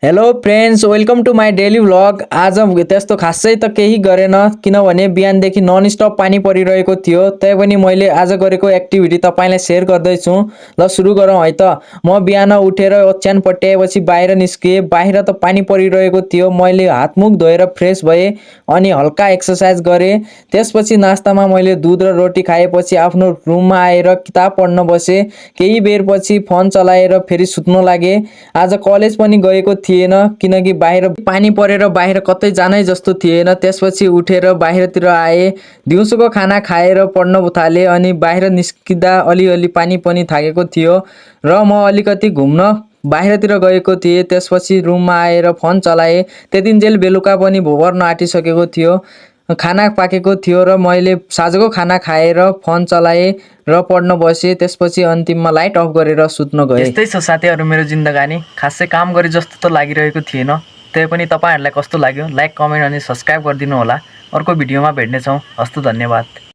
Hello friends, welcome to my daily vlog. आज त्यस्तो खासै त केही गरेन, किनभने बिहानदेखि नन स्टप पानी परिरहेको थियो। तैपनि मैले आज गरेको एक्टिभिटी तपाईँलाई सेयर गर्दैछु। ल सुरु गरौँ है त। म बिहान उठेर ओछ्यान पट्याएपछि बाहिर निस्केँ। बाहिर त पानी परिरहेको थियो। मैले हातमुख धोएर फ्रेस भएँ अनि हल्का एक्सर्साइज गरेँ। त्यसपछि नास्तामा मैले दुध र रोटी खाएपछि आफ्नो रुममा आएर किताब पढ्न बसेँ। केही बेरपछि फोन चलाएर फेरि सुत्न लागेँ। आज कलेज पनि गएको थिएन, किनकि बाहिर पानी परेर बाहिर कतै जानै जस्तो थिएन। त्यसपछि उठेर बाहिरतिर आएँ, दिउँसोको खाना खाएर पढ्न थालेँ अनि बाहिर निस्किँदा अलिअलि पानी पनि थाकेको थियो र म अलिकति घुम्न बाहिरतिर गएको थिएँ। त्यसपछि रुममा आएर फोन चलाएँ। त्यतिन्जेल बेलुका पनि भोपर्न आँटिसकेको थियो। खाना पाकेको थियो र मैले साँझको खाना खाएर फोन चलाएँ र पढ्न बसेँ। त्यसपछि अन्तिममा लाइट अफ गरेर सुत्न गएँ। यस्तै छ साथीहरू मेरो जिन्दगानी। खासै काम गरे जस्तो त लागिरहेको थिएन। त्यही पनि तपाईँहरूलाई कस्तो लाग्यो लाइक, कमेन्ट अनि सब्सक्राइब गरिदिनु होला। अर्को भिडियोमा भेट्नेछौँ। हस्त धन्यवाद।